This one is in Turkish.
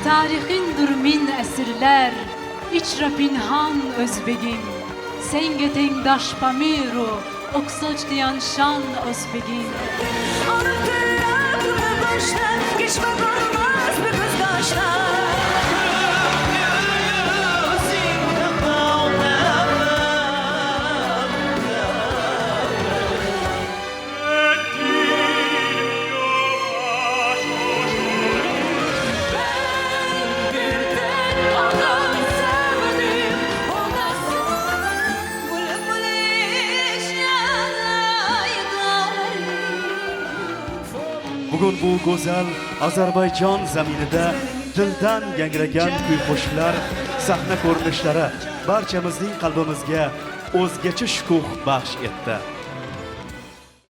Tarihindir min esirler, içra pinhan özbegin. Senge tengdaş pamiru, oksoç diyan şan özbegin. Anıtırlar durma başta, geçme kalmaz bir kızdaşlar. Bugun bu go'zal Ozarbayjon zaminida dildan yangragan kuy-qo'shiqlar, sahna ko'rinishlari barchamizning qalbimizga o'zgacha shukuh baxsh etdi.